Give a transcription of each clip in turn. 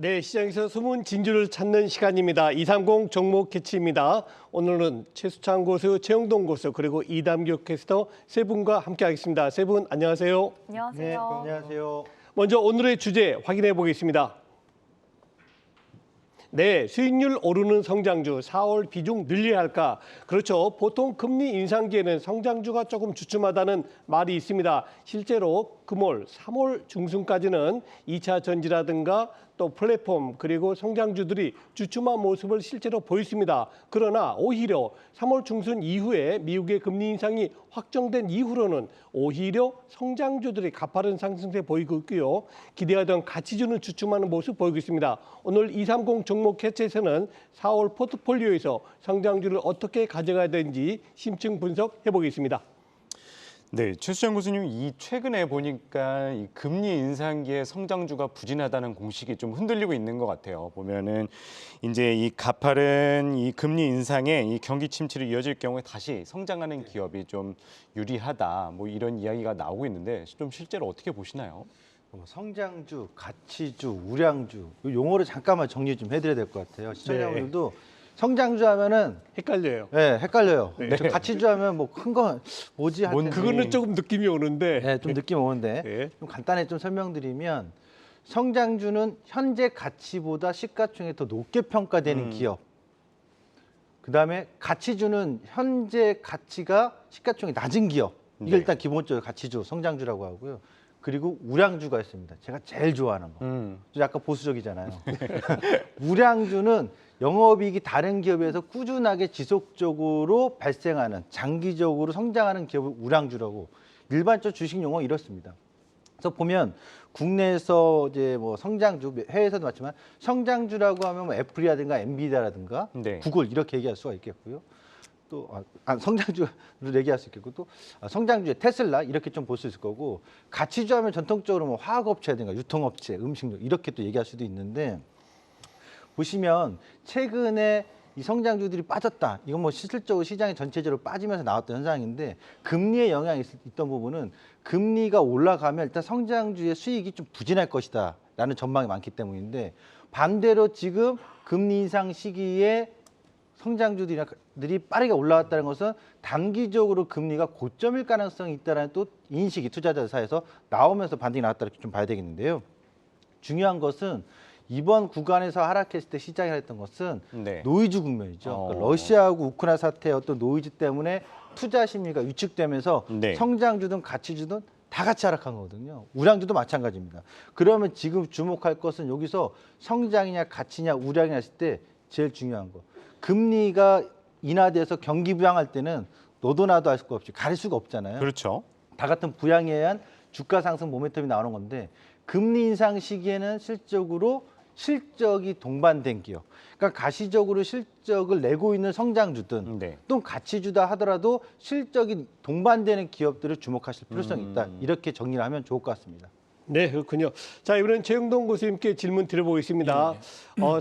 네, 시장에서 숨은 진주를 찾는 시간입니다. 230 종목 캐치입니다. 오늘은 최수창 고수, 최영동 고수, 그리고 이담규 캐스터 세 분과 함께하겠습니다. 세 분 안녕하세요. 안녕하세요. 네, 안녕하세요. 먼저 오늘의 주제 확인해 보겠습니다. 네, 수익률 오르는 성장주 4월 비중 늘려야 할까? 그렇죠. 보통 금리 인상기에는 성장주가 조금 주춤하다는 말이 있습니다. 실제로 금월, 3월 중순까지는 2차 전지라든가 또 플랫폼 그리고 성장주들이 주춤한 모습을 실제로 보였습니다. 그러나 오히려 3월 중순 이후에 미국의 금리 인상이 확정된 이후로는 오히려 성장주들이 가파른 상승세 보이고 있고요. 기대하던 가치주는 주춤하는 모습 보이고 있습니다. 오늘 230 종목 캐치에서는 4월 포트폴리오에서 성장주를 어떻게 가져가야 되는지 심층 분석해 보겠습니다. 네, 최수장 교수님, 이 최근에 보니까 이 금리 인상기에 성장주가 부진하다는 공식이 좀 흔들리고 있는 것 같아요. 보면은 이제 이 가파른 이 금리 인상에 이 경기 침체로 이어질 경우에 다시 성장하는 기업이 좀 유리하다, 뭐 이런 이야기가 나오고 있는데 좀 실제로 어떻게 보시나요? 성장주, 가치주, 우량주 이 용어를 잠깐만 정리 좀 해드려야 될 것 같아요. 시청자분들도 성장주 하면은 헷갈려요. 네, 헷갈려요. 네. 저 가치주 하면 뭐 큰 거 뭐지 할 텐데. 그거는 조금 느낌이 오는데. 네, 좀 느낌 오는데 네. 좀 간단히 좀 설명드리면 성장주는 현재 가치보다 시가총액이 더 높게 평가되는 기업. 그다음에 가치주는 현재 가치가 시가총액이 낮은 기업. 이게 네. 일단 기본적으로 가치주, 성장주라고 하고요. 그리고 우량주가 있습니다. 제가 제일 좋아하는 거. 좀 약간 보수적이잖아요. 우량주는 영업이익이 다른 기업에서 꾸준하게 지속적으로 발생하는 장기적으로 성장하는 기업을 우량주라고 일반적 주식 용어 이렇습니다. 그래서 보면 국내에서 이제 뭐 성장주, 해외에서도 맞지만 성장주라고 하면 뭐 애플이라든가 엔비디아라든가 네. 구글 이렇게 얘기할 수가 있겠고요. 또 성장주로 얘기할 수 있겠고 또 성장주의 테슬라 이렇게 좀 볼 수 있을 거고 가치주 하면 전통적으로 뭐 화학업체라든가 유통업체, 음식료 이렇게 또 얘기할 수도 있는데 보시면 최근에 이 성장주들이 빠졌다. 이건 뭐 실질적으로 시장이 전체적으로 빠지면서 나왔던 현상인데 금리의 영향이 있던 부분은 금리가 올라가면 일단 성장주의 수익이 좀 부진할 것이다 라는 전망이 많기 때문인데 반대로 지금 금리 인상 시기에 성장주들이 빠르게 올라왔다는 것은 단기적으로 금리가 고점일 가능성이 있다는 또 인식이 투자자 사이에서 나오면서 반등이 나왔다 이렇게 좀 봐야 되겠는데요. 중요한 것은 이번 구간에서 하락했을 때 시장이 했던 것은 네. 노이즈 국면이죠. 그러니까 러시아하고 우크라이나 사태의 어떤 노이즈 때문에 투자 심리가 위축되면서 네. 성장주든 가치주든 다 같이 하락한 거거든요. 우량주도 마찬가지입니다. 그러면 지금 주목할 것은 여기서 성장이냐 가치냐 우량이냐 했을 때 제일 중요한 거. 금리가 인하돼서 경기 부양할 때는 너도 나도 알 수가 없이 가릴 수가 없잖아요. 그렇죠. 다 같은 부양에 의한 주가 상승 모멘텀이 나오는 건데 금리 인상 시기에는 실적이 동반된 기업, 그러니까 가시적으로 실적을 내고 있는 성장주든 네. 또 가치주다 하더라도 실적이 동반되는 기업들을 주목하실 필요성이 있다. 이렇게 정리를 하면 좋을 것 같습니다. 네, 그렇군요. 자, 이번엔 최영동 교수님께 질문 드려보겠습니다.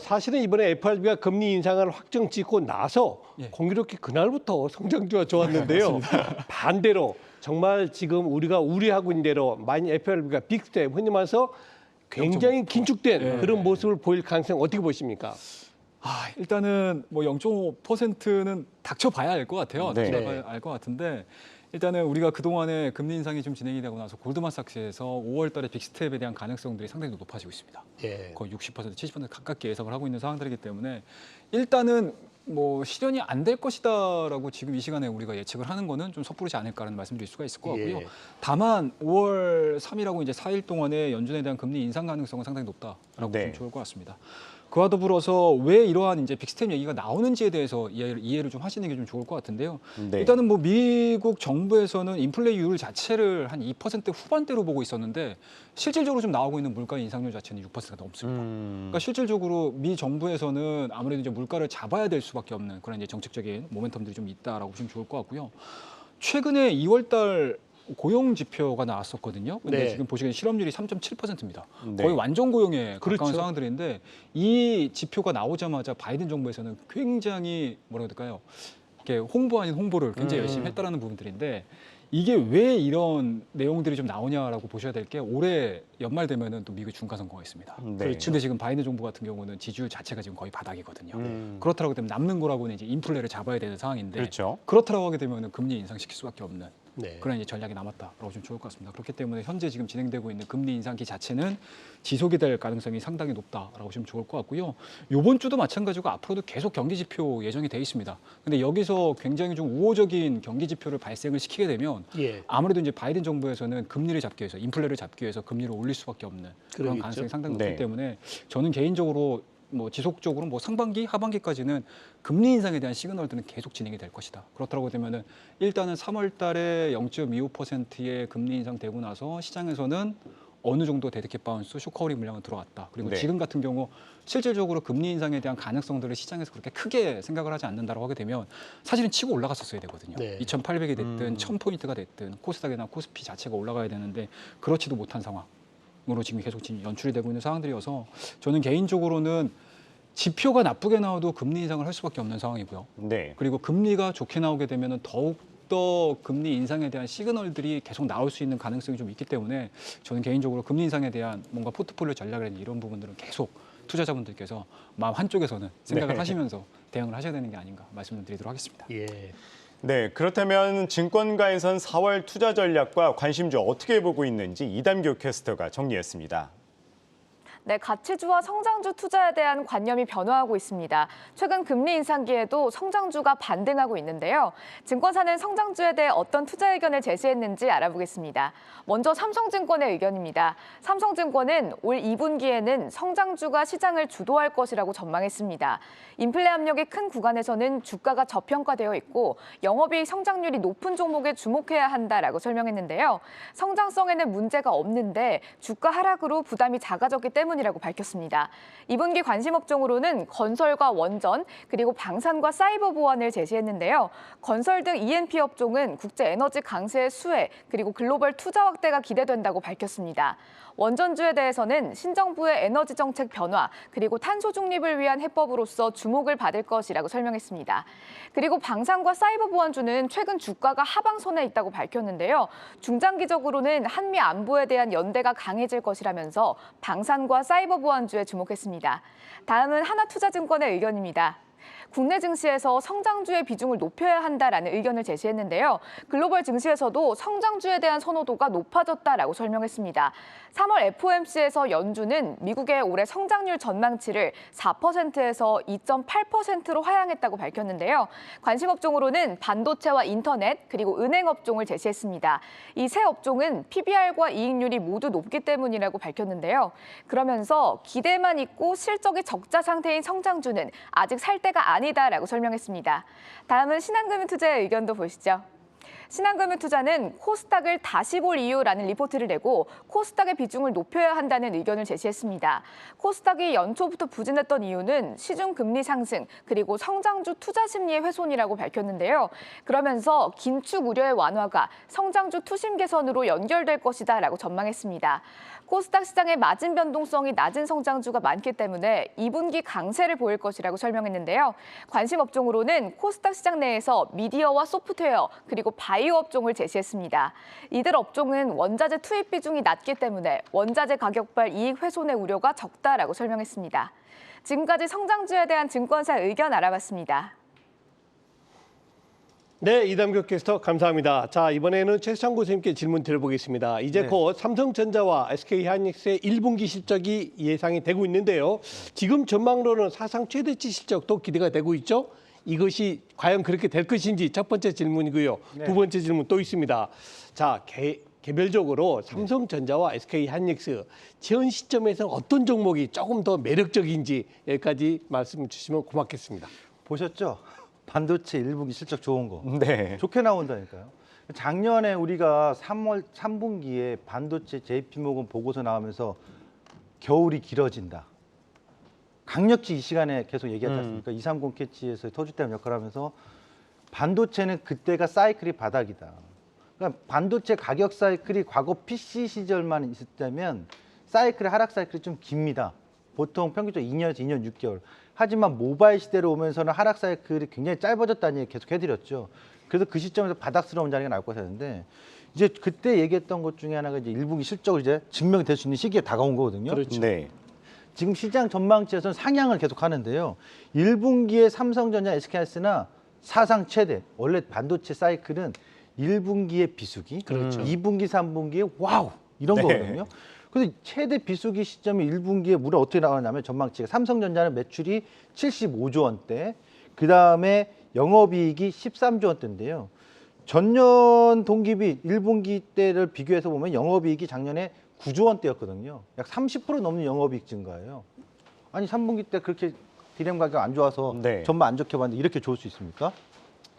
사실은 이번에 FRB가 금리 인상을 확정 짓고 나서 공교롭게 그날부터 성장주가 좋았는데요. 반대로 정말 지금 우리가 우려하고 있는 대로 만약 FRB가 빅스텝, 흔히 말해서 굉장히 긴축된 그런 모습을 보일 가능성 어떻게 보십니까? 일단은 뭐 0.5%는 닥쳐봐야 알 것 같아요. 네. 닥쳐봐야 알 것 같은데 일단은 우리가 그동안에 금리 인상이 좀 진행이 되고 나서 골드만삭스에서 5월 달에 빅스텝에 대한 가능성들이 상당히 높아지고 있습니다. 예. 거의 60%, 70% 가깝게 예상을 하고 있는 상황들이기 때문에 일단은 뭐 실현이 안 될 것이다라고 지금 이 시간에 우리가 예측을 하는 거는 좀 섣부르지 않을까라는 말씀드릴 수가 있을 것 같고요. 예. 다만 5월 3일하고 이제 4일 동안에 연준에 대한 금리 인상 가능성은 상당히 높다라고 네. 보면 좋을 것 같습니다. 그와 더불어서 왜 이러한 이제 빅스텝 얘기가 나오는지에 대해서 이해를 좀 하시는 게 좀 좋을 것 같은데요. 네. 일단은 뭐 미국 정부에서는 인플레이율 자체를 한 2% 후반대로 보고 있었는데 실질적으로 좀 나오고 있는 물가 인상률 자체는 6%가 넘습니다. 그러니까 실질적으로 미 정부에서는 아무래도 이제 물가를 잡아야 될 수밖에 없는 그런 이제 정책적인 모멘텀들이 좀 있다라고 보시면 좋을 것 같고요. 최근에 2월달 고용 지표가 나왔었거든요. 근데 네. 지금 보시기엔 실업률이 3.7%입니다. 네. 거의 완전 고용에 가까운 그렇죠. 상황들인데 이 지표가 나오자마자 바이든 정부에서는 굉장히 뭐라 해야 될까요? 이렇게 홍보 아닌 홍보를 굉장히 열심히 했다라는 부분들인데 이게 왜 이런 내용들이 좀 나오냐라고 보셔야 될 게 올해 연말 되면은 또 미국 중간 선거가 있습니다. 네. 근데 지금 바이든 정부 같은 경우는 지지율 자체가 지금 거의 바닥이거든요. 음. 그렇다고 되면 남는 거라고는 이제 인플레를 잡아야 되는 상황인데 그렇죠. 그렇다고 하게 되면은 금리 인상시킬 수밖에 없는 네. 그런 이제 전략이 남았다라고 좀 좋을 것 같습니다. 그렇기 때문에 현재 지금 진행되고 있는 금리 인상기 자체는 지속이 될 가능성이 상당히 높다라고 보시면 좋을 것 같고요. 이번 주도 마찬가지고 앞으로도 계속 경기 지표 예정이 돼 있습니다. 근데 여기서 굉장히 좀 우호적인 경기 지표를 발생을 시키게 되면 예. 아무래도 이제 바이든 정부에서는 금리를 잡기 위해서 인플레를 잡기 위해서 금리를 올릴 수밖에 없는 그런 그러겠죠. 가능성이 상당히 높기 네. 때문에 저는 개인적으로 뭐 지속적으로 뭐 상반기, 하반기까지는 금리 인상에 대한 시그널들은 계속 진행이 될 것이다. 그렇다고 되면은 일단은 3월달에 0.25%의 금리 인상 되고 나서 시장에서는 어느 정도 데드캣 바운스, 쇼커리 물량은 들어왔다. 그리고 네. 지금 같은 경우 실질적으로 금리 인상에 대한 가능성들을 시장에서 그렇게 크게 생각을 하지 않는다고 하게 되면 사실은 치고 올라갔었어야 되거든요. 네. 2,800이 됐든 1,000포인트가 됐든 코스닥이나 코스피 자체가 올라가야 되는데 그렇지도 못한 상황. 으로 지금 계속 연출이 되고 있는 상황들이어서 저는 개인적으로는 지표가 나쁘게 나와도 금리 인상을 할 수밖에 없는 상황이고요. 네. 그리고 금리가 좋게 나오게 되면은 더욱더 금리 인상에 대한 시그널들이 계속 나올 수 있는 가능성이 좀 있기 때문에 저는 개인적으로 금리 인상에 대한 뭔가 포트폴리오 전략이라든지 이런 부분들은 계속 투자자분들께서 마음 한쪽에서는 생각을 네. 하시면서 대응을 하셔야 되는 게 아닌가 말씀을 드리도록 하겠습니다. 예. 네, 그렇다면 증권가에선 4월 투자 전략과 관심주 어떻게 보고 있는지 이담교 캐스터가 정리했습니다. 네, 가치주와 성장주 투자에 대한 관념이 변화하고 있습니다. 최근 금리 인상기에도 성장주가 반등하고 있는데요. 증권사는 성장주에 대해 어떤 투자 의견을 제시했는지 알아보겠습니다. 먼저 삼성증권의 의견입니다. 삼성증권은 올 2분기에는 성장주가 시장을 주도할 것이라고 전망했습니다. 인플레 압력이 큰 구간에서는 주가가 저평가되어 있고 영업이익 성장률이 높은 종목에 주목해야 한다라고 설명했는데요. 성장성에는 문제가 없는데 주가 하락으로 부담이 작아졌기 때문이라고 밝혔습니다. 2분기 관심 업종으로는 건설과 원전, 그리고 방산과 사이버 보안을 제시했는데요. 건설 등 E&P 업종은 국제 에너지 강세의 수혜, 그리고 글로벌 투자 확대가 기대된다고 밝혔습니다. 원전주에 대해서는 신정부의 에너지 정책 변화, 그리고 탄소 중립을 위한 해법으로서 주목을 받을 것이라고 설명했습니다. 그리고 방산과 사이버 보안주는 최근 주가가 하방선에 있다고 밝혔는데요. 중장기적으로는 한미 안보에 대한 연대가 강해질 것이라면서 방산과 사이버 보안주에 주목했습니다. 다음은 하나투자증권의 의견입니다. 국내 증시에서 성장주의 비중을 높여야 한다라는 의견을 제시했는데요. 글로벌 증시에서도 성장주에 대한 선호도가 높아졌다라고 설명했습니다. 3월 FOMC에서 연준은 미국의 올해 성장률 전망치를 4%에서 2.8%로 하향했다고 밝혔는데요. 관심 업종으로는 반도체와 인터넷, 그리고 은행 업종을 제시했습니다. 이 세 업종은 PBR과 이익률이 모두 높기 때문이라고 밝혔는데요. 그러면서 기대만 있고 실적이 적자 상태인 성장주는 아직 살 때가 아니다라고 설명했습니다. 다음은 신한금융투자의 의견도 보시죠. 신한금융투자는 코스닥을 다시 볼 이유라는 리포트를 내고 코스닥의 비중을 높여야 한다는 의견을 제시했습니다. 코스닥이 연초부터 부진했던 이유는 시중금리 상승, 그리고 성장주 투자 심리의 훼손이라고 밝혔는데요. 그러면서 긴축 우려의 완화가 성장주 투심 개선으로 연결될 것이다라고 전망했습니다. 코스닥 시장의 마진 변동성이 낮은 성장주가 많기 때문에 2분기 강세를 보일 것이라고 설명했는데요. 관심 업종으로는 코스닥 시장 내에서 미디어와 소프트웨어, 그리고 바이오 업종을 제시했습니다. 이들 업종은 원자재 투입 비중이 낮기 때문에 원자재 가격발 이익 훼손의 우려가 적다라고 설명했습니다. 지금까지 성장주에 대한 증권사 의견 알아봤습니다. 네, 이담교 캐스터 감사합니다. 자, 이번에는 최수창 교수님께 질문 드려보겠습니다. 이제 네. 곧 삼성전자와 SK하이닉스의 1분기 실적이 예상이 되고 있는데요. 지금 전망으로는 사상 최대치 실적도 기대가 되고 있죠. 이것이 과연 그렇게 될 것인지 첫 번째 질문이고요. 네. 두 번째 질문 또 있습니다. 자, 개별적으로 삼성전자와 SK하이닉스 현 시점에서 어떤 종목이 조금 더 매력적인지 여기까지 말씀 주시면 고맙겠습니다. 보셨죠? 반도체 1분기 실적 좋은 거. 네. 좋게 나온다니까요. 작년에 우리가 3분기에 반도체 JP모건 보고서 나오면서 겨울이 길어진다. 강력히 이 시간에 계속 얘기하지 않습니까? 230 캐치에서 터줏대감 역할을 하면서 반도체는 그때가 사이클이 바닥이다. 그러니까 반도체 가격 사이클이 과거 PC 시절만 있었다면 사이클의 하락 사이클이 좀 깁니다. 보통 평균적으로 2년에서 2년 6개월. 하지만 모바일 시대로 오면서는 하락 사이클이 굉장히 짧아졌다는 얘기 계속 해드렸죠. 그래서 그 시점에서 바닥스러운 자리가 나올 것같았는데 이제 그때 얘기했던 것 중에 하나가 이제 1분기 실적으로 이제 증명이 될 수 있는 시기에 다가온 거거든요. 그렇죠. 네. 지금 시장 전망치에서는 상향을 계속 하는데요. 1분기에 삼성전자, SK하이닉스나 사상 최대, 원래 반도체 사이클은 1분기에 비수기, 그렇죠. 2분기, 3분기에 와우 이런 네. 거거든요. 그래서 최대 비수기 시점이 1분기에 무려 어떻게 나왔냐면 전망치가 삼성전자는 매출이 75조 원대, 그다음에 영업이익이 13조 원대인데요. 전년 동기비 1분기 때를 비교해서 보면 영업이익이 작년에 9조 원대였거든요. 약 30% 넘는 영업이익 증가예요. 아니 3분기 때 그렇게 디램 가격 안 좋아서 네. 전망 안 좋게 봤는데 이렇게 좋을 수 있습니까?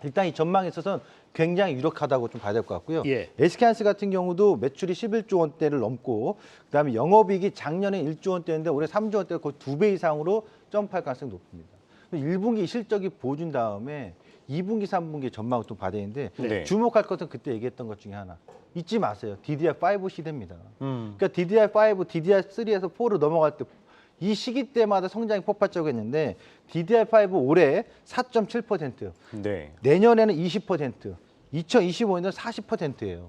일단 이 전망에 있어서는 굉장히 유력하다고 좀 봐야 될 것 같고요. 예. SK하이닉스 같은 경우도 매출이 11조 원대를 넘고 그다음에 영업이익이 작년에 1조 원대인데 올해 3조 원대 거의 2배 이상으로 점프할 가능성이 높습니다. 1분기 실적이 보여준 다음에 2분기, 3분기 전망을 좀 봐야 되는데 네. 주목할 것은 그때 얘기했던 것 중에 하나. 잊지 마세요. DDR5 시대입니다. 음. 그러니까 DDR5, DDR3에서 4로 넘어갈 때 이 시기 때마다 성장이 폭발적이었는데 DDR5 올해 4.7%, 네. 내년에는 20%, 2025년에는 40%예요.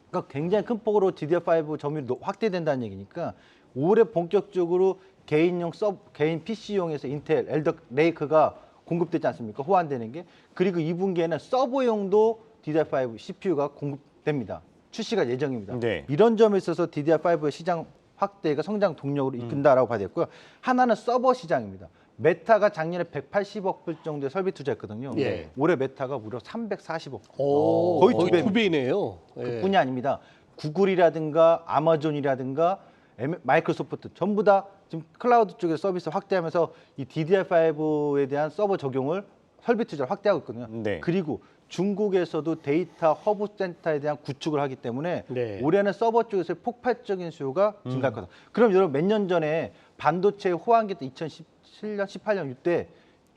그러니까 굉장히 큰 폭으로 DDR5 점유율이 확대된다는 얘기니까 올해 본격적으로 개인 PC용에서 인텔 엘더 레이크가 공급되지 않습니까? 호환되는 게. 그리고 2분기에는 서버용도 DDR5 CPU가 공급됩니다. 출시가 예정입니다. 네. 이런 점에 있어서 DDR5의 시장 확대가 성장 동력으로 이끈다라고 봐야 되고요. 하나는 서버 시장입니다. 메타가 작년에 180억 불 정도의 설비 투자했거든요. 예. 올해 메타가 무려 340억. 오, 거의 거의 두 두 배이네요. 예. 그뿐이 아닙니다. 구글이라든가 아마존이라든가 마이크로소프트 전부 다 지금 클라우드 쪽에 서비스 확대하면서 이 DDR5에 대한 서버 적용을 설비 투자를 확대하고 있거든요. 네. 그리고 중국에서도 데이터 허브 센터에 대한 구축을 하기 때문에 네. 올해는 서버 쪽에서 폭발적인 수요가 증가할 거다. 그럼 여러분 몇 년 전에 반도체 호황기 때 2017년, 18년 이때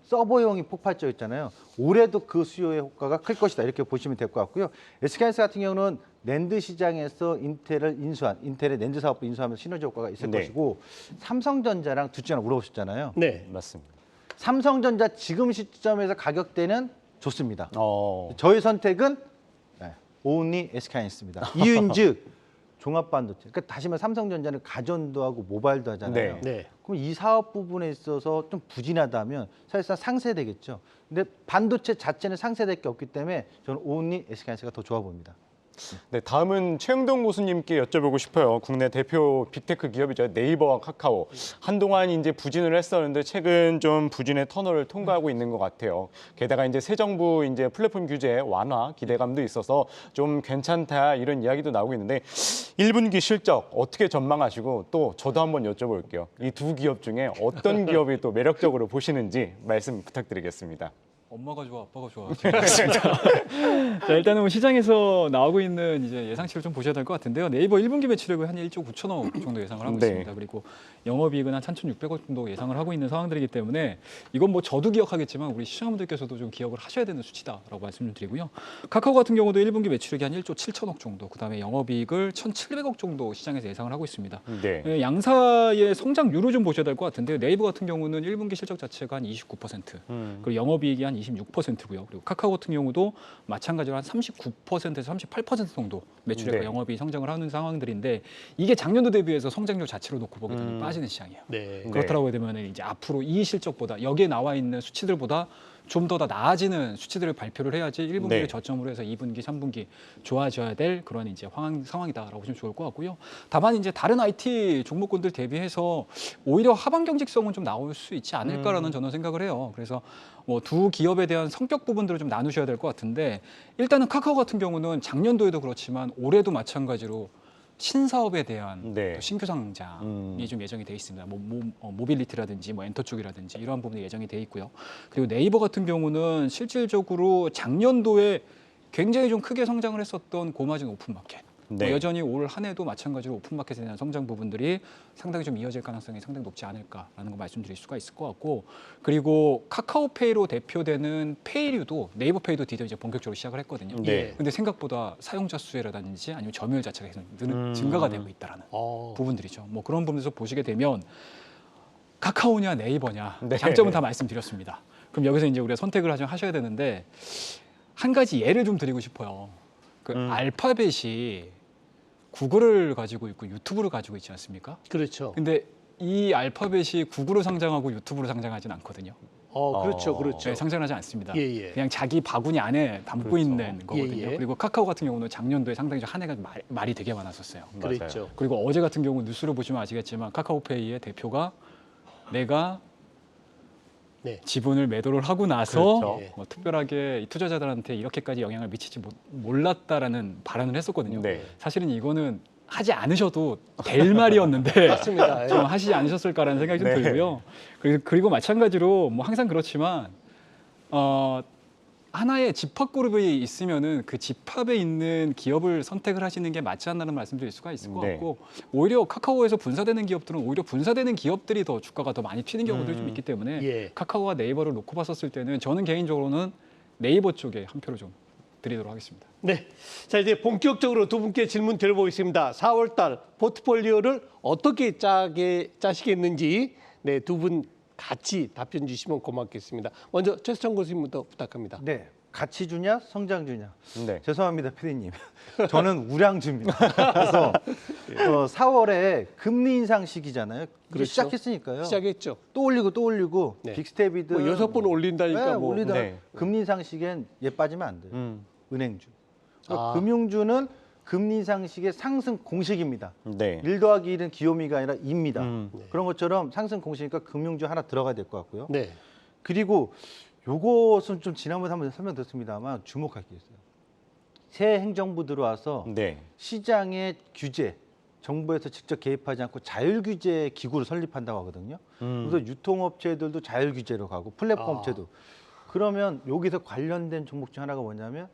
서버용이 폭발적이었잖아요. 올해도 그 수요의 효과가 클 것이다. 이렇게 보시면 될 것 같고요. SK하이닉스 같은 경우는 낸드 시장에서 인텔의 낸드 사업부 인수하면서 시너지 효과가 있을 네. 것이고 삼성전자랑 둘째나 물어보셨잖아요. 네. 맞습니다. 삼성전자 지금 시점에서 가격대는 좋습니다. 어. 저희 선택은 only SK하이닉스입니다. 이유인즉 종합반도체. 그러니까 다시 말해 삼성전자는 가전도 하고 모바일도 하잖아요. 네. 네. 그럼 이 사업 부분에 있어서 좀 부진하다면 사실상 상쇄되겠죠. 근데 반도체 자체는 상쇄될 게 없기 때문에 저는 only SK하이닉스가 더 좋아 보입니다. 네, 다음은 최영동 교수님께 여쭤보고 싶어요. 국내 대표 빅테크 기업이죠. 네이버와 카카오. 한동안 이제 부진을 했었는데 최근 좀 부진의 터널을 통과하고 있는 것 같아요. 게다가 이제 새 정부 이제 플랫폼 규제 완화 기대감도 있어서 좀 괜찮다 이런 이야기도 나오고 있는데 1분기 실적 어떻게 전망하시고 또 저도 한번 여쭤볼게요. 이 두 기업 중에 어떤 기업이 또 매력적으로 보시는지 말씀 부탁드리겠습니다. 엄마가 좋아, 아빠가 좋아. 자, 일단은 뭐 시장에서 나오고 있는 이제 예상치를 좀 보셔야 될 것 같은데요. 네이버 1분기 매출액을 한 1조 9천억 정도 예상을 하고 네. 있습니다. 그리고 영업이익은 한 1,600억 정도 예상을 하고 있는 상황들이기 때문에 이건 뭐 저도 기억하겠지만 우리 시청자분들께서도 좀 기억을 하셔야 되는 수치다라고 말씀을 드리고요. 카카오 같은 경우도 1분기 매출액이 한 1조 7천억 정도, 그다음에 영업이익을 1,700억 정도 시장에서 예상을 하고 있습니다. 네. 양사의 성장률을 좀 보셔야 될 것 같은데요. 네이버 같은 경우는 1분기 실적 자체가 한 29%, 그리고 영업이익이 한 26%고요. 그리고 카카오 같은 경우도 마찬가지로 한 39%에서 38% 정도 매출액과 네. 영업이 성장을 하는 상황들인데 이게 작년도 대비해서 성장률 자체로 놓고 보게 되면 빠지는 시장이에요. 네. 그렇다고 되면 이제 앞으로 이 실적보다 여기에 나와 있는 수치들보다 좀 더 나아지는 수치들을 발표를 해야지 1분기를 네. 저점으로 해서 2분기, 3분기 좋아져야 될 그런 이제 상황이다라고 보시면 좋을 것 같고요. 다만 이제 다른 IT 종목군들 대비해서 오히려 하반 경직성은 좀 나올 수 있지 않을까라는 저는 생각을 해요. 그래서 뭐 두 기업에 대한 성격 부분들을 좀 나누셔야 될 것 같은데 일단은 카카오 같은 경우는 작년도에도 그렇지만 올해도 마찬가지로 신사업에 대한 네. 또 신규 상장이 좀 예정이 돼 있습니다. 모빌리티라든지 뭐 엔터 쪽이라든지 이러한 부분이 예정이 돼 있고요. 그리고 네이버 같은 경우는 실질적으로 작년도에 굉장히 좀 크게 성장을 했었던 고마진 오픈마켓. 네. 여전히 올 한 해도 마찬가지로 오픈마켓에 대한 성장 부분들이 상당히 좀 이어질 가능성이 상당히 높지 않을까라는 거 말씀드릴 수가 있을 것 같고, 그리고 카카오페이로 대표되는 페이류도 네이버페이도 드디어 이제 본격적으로 시작을 했거든요. 네. 근데 생각보다 사용자 수라든지 아니면 점유율 자체가 계속 증가가 되고 있다라는 부분들이죠. 뭐 그런 부분에서 보시게 되면 카카오냐 네이버냐 네. 장점은 다 말씀드렸습니다. 그럼 여기서 이제 우리가 선택을 하셔야 되는데 한 가지 예를 좀 드리고 싶어요. 그 알파벳이 구글을 가지고 있고 유튜브를 가지고 있지 않습니까? 그렇죠. 근데 이 알파벳이 구글로 상장하고 유튜브로 상장하진 않거든요. 그렇죠, 그렇죠. 네, 상장하지 않습니다. 예, 예. 그냥 자기 바구니 안에 담고 그렇죠. 있는 거거든요. 예, 예. 그리고 카카오 같은 경우는 작년도에 상당히 한 해가 말이 되게 많았었어요. 그렇죠. 그리고 어제 같은 경우 뉴스를 보시면 아시겠지만 카카오페이의 대표가 내가 네. 지분을 매도를 하고 나서 그렇죠. 특별하게 이 투자자들한테 이렇게까지 영향을 미치지 몰랐다라는 발언을 했었거든요. 네. 사실은 이거는 하지 않으셔도 될 말이었는데 맞습니다. 예. 좀 하시지 않으셨을까라는 생각이 좀 네. 들고요. 그리고 마찬가지로 뭐 항상 그렇지만 하나의 집합그룹이 있으면은 그 집합에 있는 기업을 선택을 하시는 게 맞지 않나는 말씀드릴 수가 있을 것 네. 같고 오히려 카카오에서 분사되는 기업들은 오히려 분사되는 기업들이 더 주가가 더 많이 튀는 경우들이 좀 있기 때문에 예. 카카오와 네이버를 놓고 봤었을 때는 저는 개인적으로는 네이버 쪽에 한 표를 좀 드리도록 하겠습니다. 네. 자, 이제 본격적으로 두 분께 질문 드려보겠습니다. 4월 달 포트폴리오를 어떻게 짜시겠는지 네, 두 분 같이 답변 주시면 고맙겠습니다. 먼저 최수정 교수님부터 부탁합니다. 네, 가치주냐 성장주냐. 네. 죄송합니다, 피디님. 저는 우량주입니다. 그래서 4월에 금리 인상 시기잖아요. 이제 그렇죠. 시작했으니까요. 시작했죠. 또 올리고 네. 빅스텝이든 뭐 6번 올린다니까 네, 뭐. 올리다 네. 금리 인상 시기엔 얘 빠지면 안 돼요. 은행주. 아. 금융주는 금리 인상 시기의 상승 공식입니다. 네. 1 더하기 1은 기호미가 아니라 2입니다. 네. 그런 것처럼 상승 공식이니까 금융주 하나 들어가야 될 것 같고요. 네. 그리고 요것은 좀 지난번에 한번 설명드렸습니다만 주목할 게 있어요. 새 행정부 들어와서 네. 시장의 규제, 정부에서 직접 개입하지 않고 자율 규제 기구를 설립한다고 하거든요. 그래서 유통업체들도 자율 규제로 가고 플랫폼 업체도. 그러면 여기서 관련된 종목 중 하나가 뭐냐면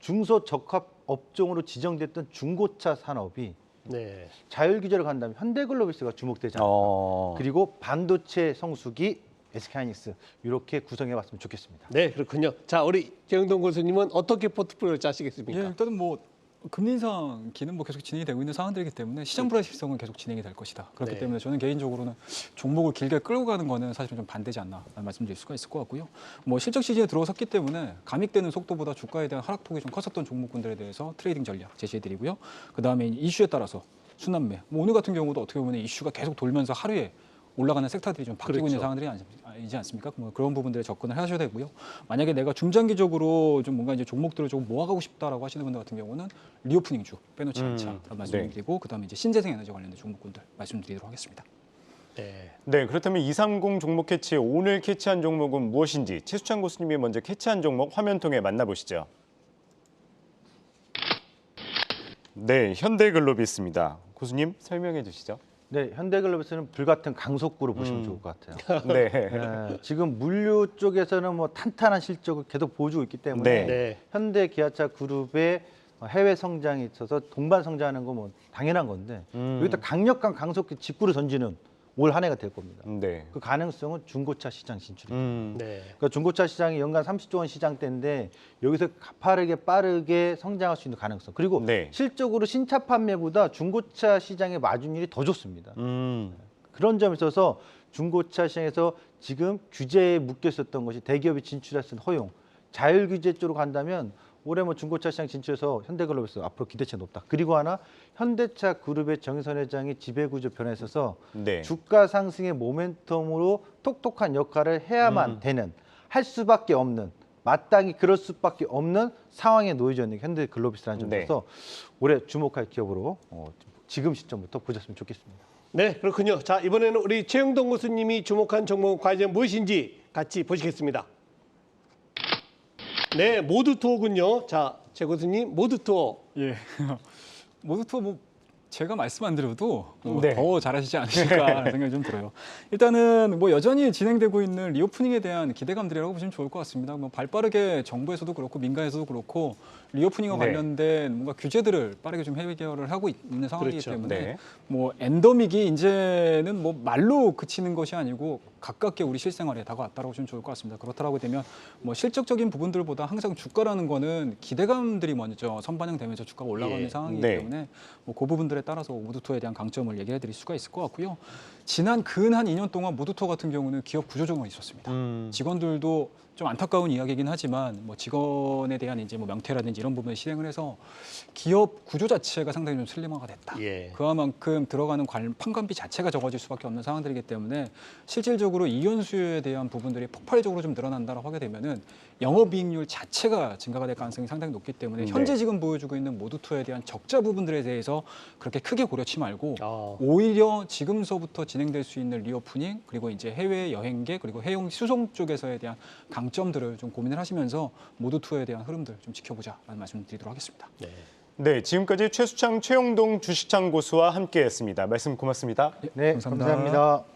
중소적합 업종으로 지정됐던 중고차 산업이 네. 자율 규제로 간다면 현대글로비스가 주목되지 않을까. 그리고 반도체 성수기 SK하이닉스 이렇게 구성해봤으면 좋겠습니다. 네, 그렇군요. 자, 우리 정영돈 교수님은 어떻게 포트폴리오를 짜시겠습니까? 예, 일단은 뭐 금리 인상기는 뭐 계속 진행이 되고 있는 상황들이기 때문에 시장 불확실성은 계속 진행이 될 것이다. 그렇기 네. 때문에 저는 개인적으로는 종목을 길게 끌고 가는 거는 사실은 좀 반대지 않나라는 말씀드릴 수가 있을 것 같고요. 뭐 실적 시즌에 들어섰기 때문에 감익되는 속도보다 주가에 대한 하락폭이 좀 컸었던 종목군들에 대해서 트레이딩 전략 제시해드리고요. 그 다음에 이슈에 따라서 순환매. 뭐 오늘 같은 경우도 어떻게 보면 이슈가 계속 돌면서 하루에 올라가는 섹터들이 좀 바뀌고 그렇죠. 있는 상황들이지 않습니까? 뭐 그런 부분들에 접근을 하셔야 되고요. 만약에 내가 중장기적으로 좀 뭔가 이제 종목들을 조금 모아가고 싶다라고 하시는 분들 같은 경우는 리오프닝주 빼놓지 않자라는 말씀드리고 그다음에 이제 신재생 에너지 관련된 종목군들 말씀드리도록 하겠습니다. 네. 네, 그렇다면 230 종목 캐치 오늘 캐치한 종목은 무엇인지 최수찬 교수님이 먼저 캐치한 종목 화면 통해 만나보시죠. 네, 현대글로비스입니다. 교수님 설명해 주시죠. 네, 현대글로비스는 불같은 강속구로 보시면 좋을 것 같아요. 네. 네, 지금 물류 쪽에서는 뭐 탄탄한 실적을 계속 보여주고 있기 때문에 네. 네. 현대 기아차 그룹의 해외 성장이 있어서 동반 성장하는 건 뭐 당연한 건데 여기다 강력한 강속기 직구를 던지는 올 한 해가 될 겁니다. 네. 그 가능성은 중고차 시장 진출입니다. 네. 그러니까 중고차 시장이 연간 30조 원 시장대인데 여기서 가파르게 빠르게 성장할 수 있는 가능성. 그리고 네. 실적으로 신차 판매보다 중고차 시장의 마진율이 더 좋습니다. 그런 점에 있어서 중고차 시장에서 지금 규제에 묶여 있었던 것이 대기업이 진출할 수 있는 허용, 자율 규제 쪽으로 간다면 올해 뭐 중고차 시장 진출해서 현대글로비스 앞으로 기대치가 높다. 그리고 하나 현대차 그룹의 정의선 회장이 지배구조 변화에 있어서 네. 주가 상승의 모멘텀으로 톡톡한 역할을 해야만 되는, 할 수밖에 없는, 마땅히 그럴 수밖에 없는 상황에 놓여져 있는 현대글로비스라는 네. 점에서 올해 주목할 기업으로 지금 시점부터 보셨으면 좋겠습니다. 네, 그렇군요. 자, 이번에는 우리 최영돈 교수님이 주목한 종목은 과연 무엇인지 같이 보시겠습니다. 네, 모두 투어군요. 자, 최 교수님, 모두 투어. 예. 모두투어 뭐 제가 말씀 안 드려도 뭐 네. 더 잘하시지 않으실까라는 생각이 좀 들어요. 일단은 뭐 여전히 진행되고 있는 리오프닝에 대한 기대감들이라고 보시면 좋을 것 같습니다. 뭐 발빠르게 정부에서도 그렇고 민간에서도 그렇고 리오프닝과 네. 관련된 뭔가 규제들을 빠르게 좀 해결을 하고 있는 상황이기 그렇죠. 때문에 네. 뭐 엔더믹이 이제는 뭐 말로 그치는 것이 아니고 가깝게 우리 실생활에 다가왔다고 보시면 좋을 것 같습니다. 그렇다고 되면 뭐 실적적인 부분들보다 항상 주가라는 거는 기대감들이 먼저 선반영되면서 주가가 올라가는 예. 상황이기 네. 때문에 뭐 그 부분들에 따라서 모두투어에 대한 강점을 얘기해 드릴 수가 있을 것 같고요. 지난 근 한 2년 동안 모두투어 같은 경우는 기업 구조조정이 있었습니다. 직원들도 좀 안타까운 이야기이긴 하지만 뭐 직원에 대한 이제 뭐 명퇴라든지 이런 부분을 실행을 해서 기업 구조 자체가 상당히 좀 슬림화가 됐다. 예. 그만큼 들어가는 판관비 자체가 적어질 수밖에 없는 상황들이기 때문에 실질적으로 이연 수요에 대한 부분들이 폭발적으로 좀 늘어난다라고 하게 되면은 영업이익률 자체가 증가가 될 가능성이 상당히 높기 때문에 현재 지금 보여주고 있는 모두투어에 대한 적자 부분들에 대해서 그렇게 크게 고려치 말고 오히려 지금서부터 진행될 수 있는 리오프닝 그리고 이제 해외 여행객 그리고 해외 수송 쪽에서에 대한 강점들을 좀 고민을 하시면서 모두투어에 대한 흐름들 좀 지켜보자라는 말씀드리도록 하겠습니다. 네, 지금까지 최수창 최영동 주식창 고수와 함께했습니다. 말씀 고맙습니다. 네, 감사합니다.